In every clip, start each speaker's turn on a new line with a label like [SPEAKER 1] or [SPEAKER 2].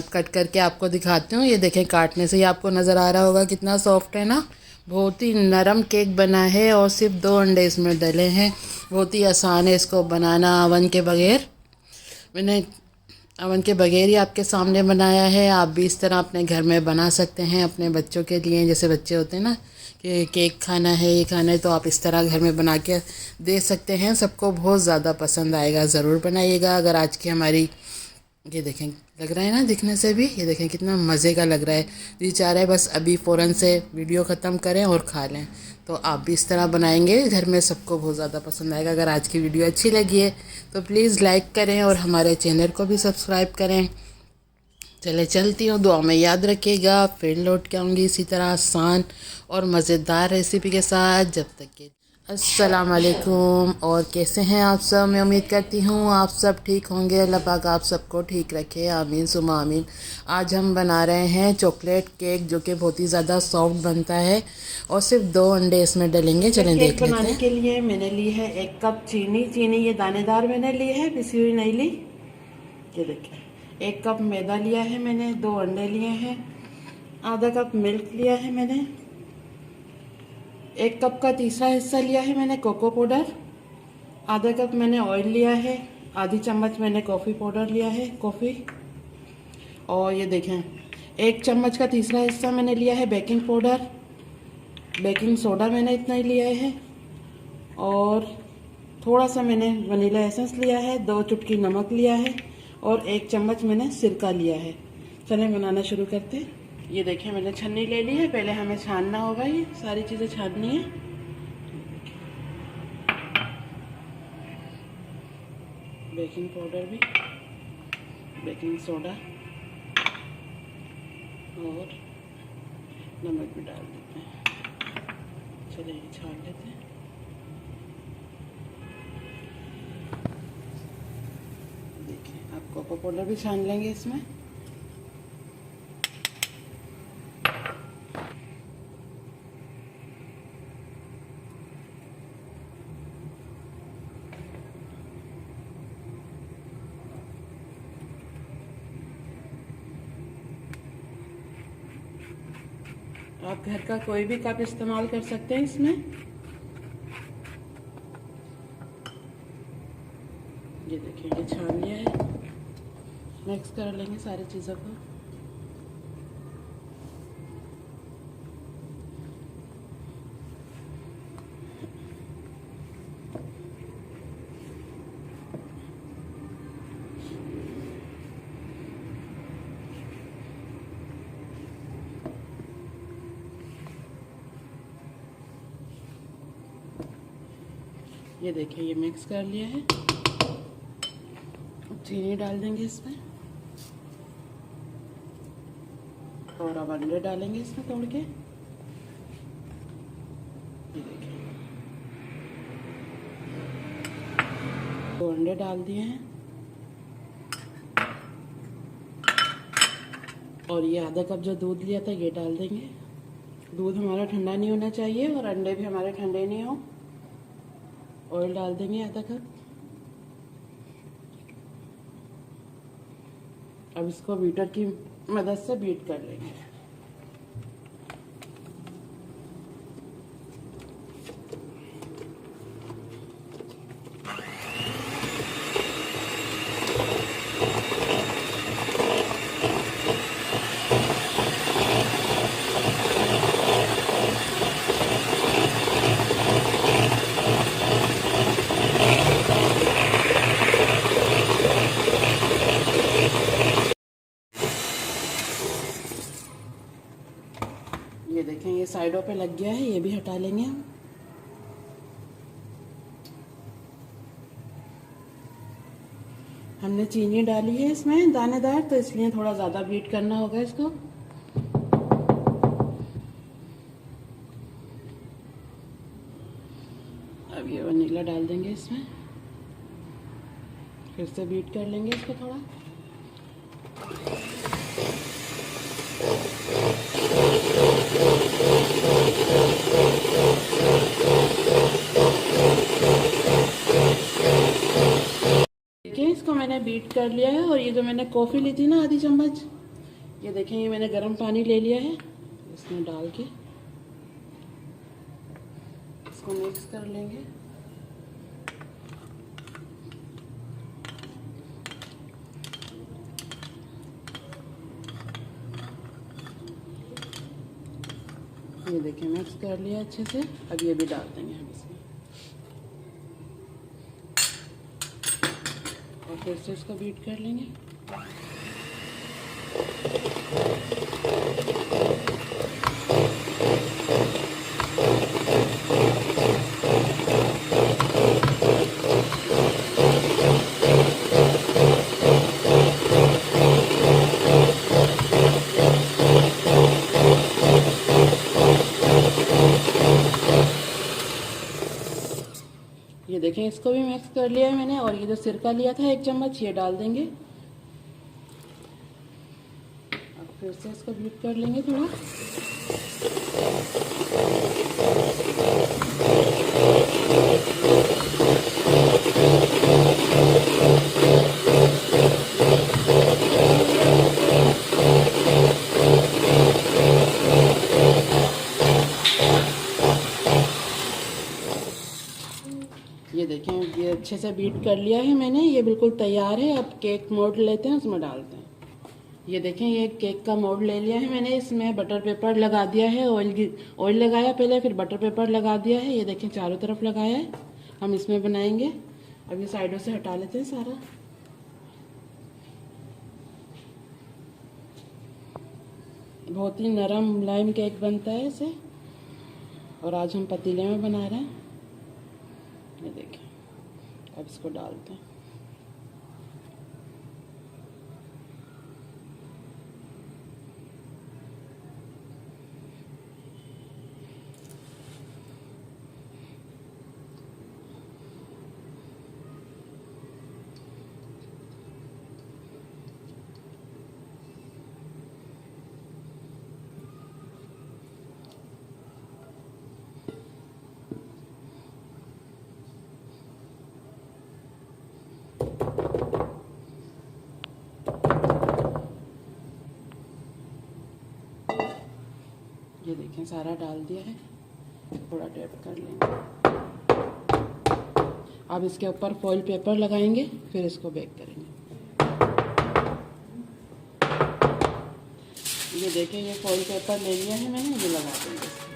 [SPEAKER 1] Cut करके आपको दिखाती हूँ। ये देखें, काटने से ही आपको नज़र आ रहा होगा कितना सॉफ्ट है ना। बहुत ही नरम केक बना है और सिर्फ 2 अंडे इसमें डले हैं। बहुत ही आसान है इसको बनाना अवन के बगैर। मैंने अवन के बगैर ही आपके सामने बनाया है। आप भी इस तरह अपने घर में बना सकते हैं अपने बच्चों के लिए। जैसे बच्चे होते हैं ना कि केक खाना है, ये खाना है, तो आप इस तरह घर में बना के दे सकते हैं। सबको बहुत ज़्यादा पसंद आएगा। ज़रूर बनाइएगा। अगर आज की हमारी, ये देखें, लग रहा है ना दिखने से भी, ये देखें कितना मज़े का लग रहा है। जी चाह रहा है बस अभी फ़ौरन से वीडियो ख़त्म करें और खा लें। तो आप भी इस तरह बनाएंगे घर में, सबको बहुत ज़्यादा पसंद आएगा। अगर आज की वीडियो अच्छी लगी है तो प्लीज़ लाइक करें और हमारे चैनल को भी सब्सक्राइब करें। चले चलती हूँ, दुआ में याद रखिएगा। फिर लौट के आऊँगी इसी तरह आसान और मज़ेदार रेसिपी के साथ। जब तक के अस्सलाम वालेकुम। और कैसे हैं आप सब? मैं उम्मीद करती हूँ आप सब ठीक होंगे। अल्लाह पाक आप सबको ठीक रखे, आमीन सुमा आमीन। आज हम बना रहे हैं चॉकलेट केक, जो कि बहुत ही ज़्यादा सॉफ्ट बनता है और सिर्फ 2 अंडे इसमें डलेंगे। चलें देख लेते हैं। बनाने के लिए मैंने ली है 1 कप चीनी। चीनी ये दानेदार मैंने ली है, पिसी हुई नहीं ली। ये देखिए, 1 कप मैदा लिया है मैंने, 2 अंडे लिए हैं, आधा कप मिल्क लिया है मैंने, 1 कप का तीसरा हिस्सा लिया है मैंने कोको पाउडर, आधा कप मैंने ऑयल लिया है, आधी चम्मच मैंने कॉफ़ी पाउडर लिया है, कॉफ़ी। और ये देखें, 1 चम्मच का तीसरा हिस्सा मैंने लिया है बेकिंग पाउडर, बेकिंग सोडा मैंने इतना ही लिया है, और थोड़ा सा मैंने वनीला एसेंस लिया है, 2 चुटकी नमक लिया है, और 1 चम्मच मैंने सिरका लिया है। चलें बनाना शुरू करते हैं। ये देखिए, मैंने छन्नी ले ली है। पहले हमें छानना होगा, ये सारी चीज़ें छाननी है। बेकिंग पाउडर भी, बेकिंग सोडा और नमक भी डाल देते हैं। चलिए ये छान लेते हैं। देखिए, आप कोको पाउडर भी छान लेंगे इसमें। आप घर का कोई भी कप इस्तेमाल कर सकते हैं इसमें। ये देखिए, ये छान लिया है। मिक्स कर लेंगे सारी चीज़ों को। ये देखिए, ये मिक्स कर लिया है। चीनी डाल देंगे इसमें और अब अंडे डालेंगे इसमें तोड़ के। ये देखिए, 2 अंडे डाल दिए हैं और ये आधा कप जो दूध लिया था ये डाल देंगे। दूध हमारा ठंडा नहीं होना चाहिए और अंडे भी हमारे ठंडे नहीं हो। ऑयल डाल देंगे आधा कप। अब इसको बीटर की मदद से बीट कर लेंगे। ये देखें, ये साइडों पे लग गया है, ये भी हटा लेंगे हम। हमने चीनी डाली है इसमें दानेदार, तो इसलिए थोड़ा ज़्यादा बीट करना होगा इसको। अब ये वनीला डाल देंगे इसमें, फिर से बीट कर लेंगे इसको थोड़ा। देखिए, इसको मैंने बीट कर लिया है। और ये जो मैंने कॉफ़ी ली थी ना आधी चम्मच, ये देखें, ये मैंने गर्म पानी ले लिया है, इसमें डाल के इसको मिक्स कर लेंगे। ये देखें मिक्स कर लिया अच्छे से। अब ये भी डाल देंगे हम इसमें और फिर से इसको बीट कर लेंगे। ये देखें, इसको भी मिक्स कर लिया है मैंने। और ये जो सिरका लिया था 1 चम्मच, ये डाल देंगे। अब फिर से इसको बीट कर लेंगे थोड़ा। ये देखें, ये अच्छे से बीट कर लिया है मैंने। ये बिल्कुल तैयार है। अब केक मोल्ड लेते हैं, उसमें डालते हैं। ये देखें, ये केक का मोल्ड ले लिया है मैंने। इसमें बटर पेपर लगा दिया है। ऑयल लगाया पहले, फिर बटर पेपर लगा दिया है। ये देखें, चारों तरफ लगाया है। हम इसमें बनाएंगे। अब ये साइडों से हटा लेते हैं सारा। बहुत ही नरम मुलायम केक बनता है इसे। और आज हम पतीले में बना रहे हैं। ये देखें, अब इसको डालते हैं। ये देखें, सारा डाल दिया है। थोड़ा टैप कर लेंगे। अब इसके ऊपर फॉइल पेपर लगाएंगे, फिर इसको बेक करेंगे। ये देखें, ये फॉइल पेपर ले लिया है मैंने, ये लगा देंगे इसमें।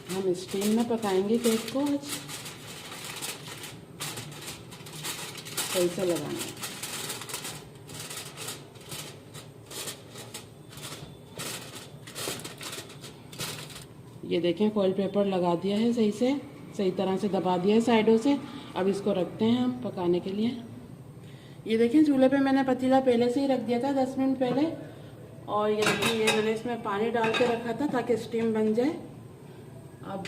[SPEAKER 1] हम स्टीम में पकाएंगे केक को आज। सही से लगाना है। ये देखें, फॉइल पेपर लगा दिया है सही से, सही तरह से दबा दिया है साइडों से। अब इसको रखते हैं हम पकाने के लिए। ये देखें, चूल्हे पे मैंने पतीला पहले से ही रख दिया था 10 मिनट पहले। और ये देखिए, ये मैंने इसमें पानी डाल के रखा था ताकि स्टीम बन जाए। अब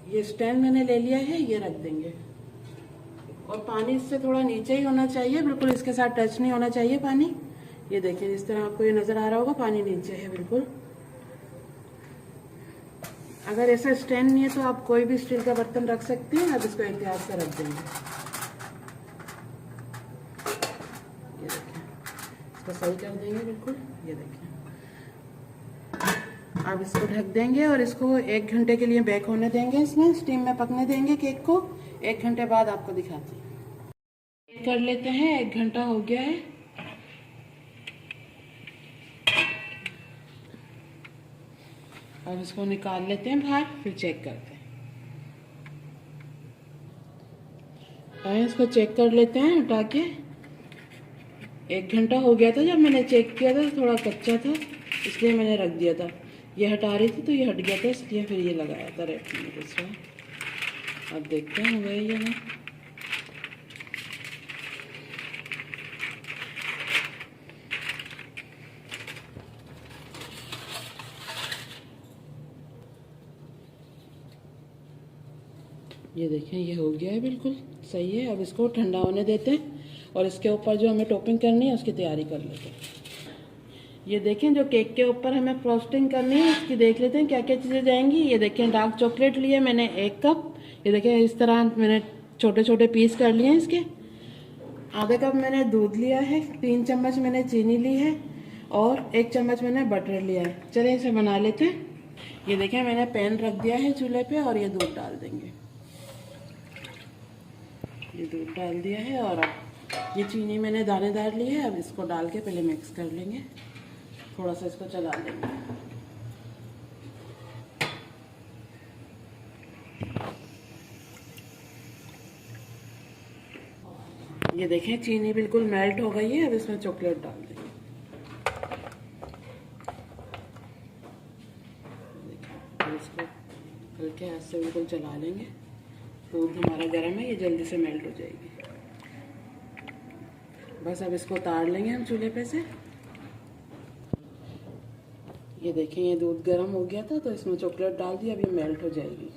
[SPEAKER 1] ये स्टैंड मैंने ले लिया है, ये रख देंगे। और पानी इससे थोड़ा नीचे ही होना चाहिए, बिल्कुल इसके साथ टच नहीं होना चाहिए पानी। ये देखिए, इस तरह आपको ये नज़र आ रहा होगा, पानी नीचे है बिल्कुल। अगर ऐसा स्टैंड नहीं है तो आप कोई भी स्टील का बर्तन रख सकते हैं। अब इसको एहतियात से रख देंगे। ये देखिए, इसको सही कर देंगे बिल्कुल। ये देखिए, अब इसको ढक देंगे और इसको 1 घंटे के लिए बेक होने देंगे। इसमें स्टीम में पकने देंगे केक को। 1 घंटे बाद आपको दिखाती हूँ। कर लेते हैं, 1 घंटा हो गया है। अब इसको निकाल लेते हैं बाहर, फिर चेक करते हैं। इसको चेक कर लेते हैं हटा के। 1 घंटा हो गया था जब मैंने चेक किया था, थोड़ा कच्चा था इसलिए मैंने रख दिया था। ये हटा रही थी तो ये हट गया था, इसलिए फिर ये लगाया था रेड में दूसरा। अब देखते हैं हुआ या नहीं। ये देखें, ये हो गया है, बिल्कुल सही है। अब इसको ठंडा होने देते हैं और इसके ऊपर जो हमें टॉपिंग करनी है उसकी तैयारी कर लेते हैं। ये देखें जो केक के ऊपर हमें फ्रॉस्टिंग करनी है इसकी देख लेते हैं क्या क्या चीज़ें जाएंगी। ये देखें डार्क चॉकलेट लिए मैंने 1 कप। ये देखें इस तरह मैंने छोटे छोटे पीस कर लिए हैं इसके। आधा कप मैंने दूध लिया है, 3 चम्मच मैंने चीनी ली है और 1 चम्मच मैंने बटर लिया है। चलिए इसे बना लेते हैं। ये देखें मैंने पैन रख दिया है चूल्हे पे और ये दूध डाल देंगे। ये दूध डाल दिया है और अब ये चीनी मैंने दानेदार ली है। अब इसको डाल के पहले मिक्स कर लेंगे, थोड़ा सा इसको चला लेंगे। ये देखें चीनी बिल्कुल मेल्ट हो गई है। अब इसमें चॉकलेट डाल देंगे। देखिए इसको हल्के हाथ से बिल्कुल चला लेंगे। दूध हमारा गर्म है, ये जल्दी से मेल्ट हो जाएगी। बस अब इसको उतार लेंगे हम चूल्हे पे से। ये देखें ये दूध गर्म हो गया था तो इसमें चॉकलेट डाल दी, अब ये मेल्ट हो जाएगी।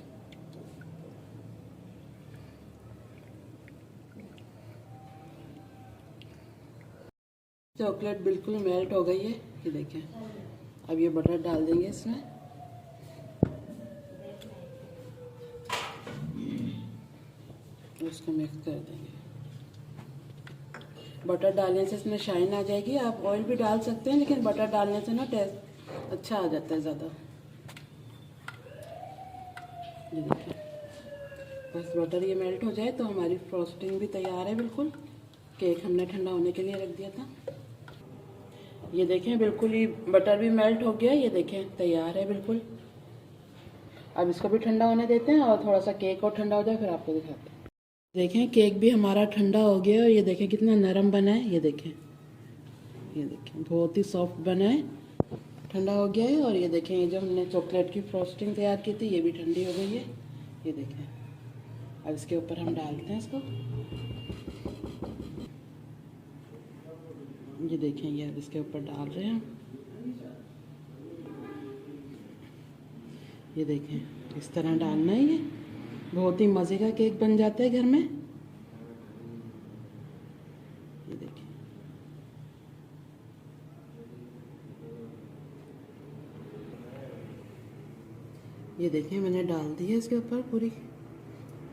[SPEAKER 1] चॉकलेट बिल्कुल मेल्ट हो गई है। ये देखें अब ये बटर डाल देंगे इसमें। उसको मिक्स कर देंगे। बटर डालने से इसमें शाइन आ जाएगी। आप ऑयल भी डाल सकते हैं लेकिन बटर डालने से ना टेस्ट अच्छा आ जाता है ज़्यादा। ये देखिए बस बटर ये मेल्ट हो जाए तो हमारी फ्रॉस्टिंग भी तैयार है बिल्कुल। केक हमने ठंडा होने के लिए रख दिया था। ये देखें बिल्कुल ही बटर भी मेल्ट हो गया। ये देखें तैयार है बिल्कुल। अब इसको भी ठंडा होने देते हैं और थोड़ा सा केक और ठंडा हो जाए फिर आपको दिखाते हैं। देखें केक भी हमारा ठंडा हो गया और ये देखें कितना नरम बना है। ये देखें बहुत ही सॉफ्ट बना है, ठंडा हो गया है। और ये देखें ये जो हमने चॉकलेट की फ्रॉस्टिंग तैयार की थी ये भी ठंडी हो गई है। ये देखें अब इसके ऊपर हम डालते हैं इसको। ये देखें ये अब इसके ऊपर डाल रहे हैं हम। ये देखें इस तरह डालना है। ये बहुत ही मज़े का केक बन जाता है घर में। ये देखिए ये देखें मैंने डाल दी है इसके ऊपर पूरी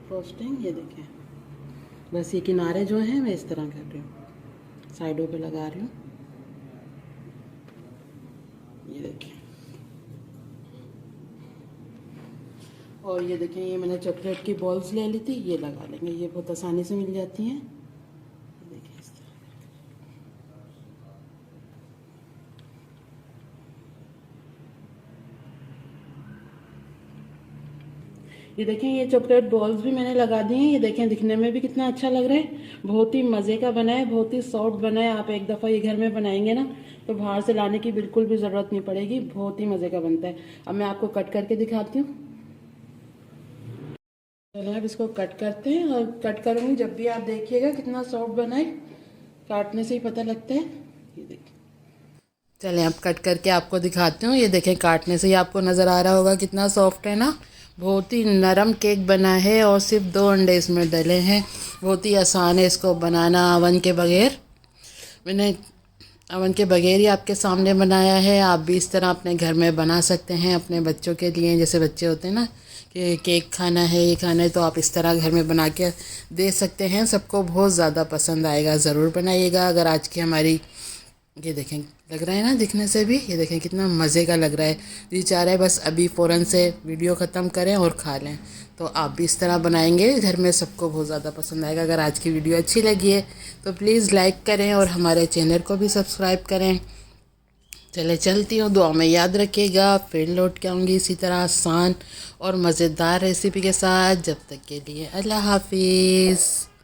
[SPEAKER 1] फ्रॉस्टिंग। ये देखें बस ये किनारे जो हैं मैं इस तरह कर रही हूँ, साइडों पे लगा रही हूँ। ये देखें और ये देखें ये मैंने चॉकलेट की बॉल्स ले ली थी, ये लगा लेंगे। ये बहुत आसानी से मिल जाती हैं। देखिए इस तरह ये देखें ये चॉकलेट बॉल्स भी मैंने लगा दी हैं। ये देखें दिखने में भी कितना अच्छा लग रहा है। बहुत ही मज़े का बना है, बहुत ही सॉफ्ट बना है। आप एक दफ़ा ये घर में बनाएंगे ना तो बाहर से लाने की बिल्कुल भी ज़रूरत नहीं पड़ेगी। बहुत ही मज़े का बनता है। अब मैं आपको कट करके दिखाती हूँ। चलो अब इसको कट करते हैं और कट करूँगी जब भी आप देखिएगा कितना सॉफ्ट बना है, काटने से ही पता लगता है। ये देखिए चलें अब कट करके आपको दिखाती हूँ। ये देखें काटने से ही आपको नज़र आ रहा होगा कितना सॉफ्ट है ना। बहुत ही नरम केक बना है और सिर्फ 2 अंडे इसमें डले हैं। बहुत ही आसान है इसको बनाना अवन के बगैर। मैंने अवन के बगैर ही आपके सामने बनाया है। आप भी इस तरह अपने घर में बना सकते हैं अपने बच्चों के लिए। जैसे बच्चे होते हैं ना कि केक खाना है ये खाना है तो आप इस तरह घर में बना के दे सकते हैं। सबको बहुत ज़्यादा पसंद आएगा। ज़रूर बनाइएगा। अगर आज की हमारी ये देखें लग रहा है ना दिखने से भी, ये देखें कितना मज़े का लग रहा है। जी चाह रहा है बस अभी फ़ौरन से वीडियो ख़त्म करें और खा लें। तो आप भी इस तरह बनाएंगे घर में, सबको बहुत ज़्यादा पसंद आएगा। अगर आज की वीडियो अच्छी लगी है तो प्लीज़ लाइक करें और हमारे चैनल को भी सब्सक्राइब करें। चले चलती हूँ, दुआ में याद रखिएगा। फिर लौट के आऊँगी इसी तरह आसान और मज़ेदार रेसिपी के साथ। जब तक के लिए अल्लाह हाफिज़।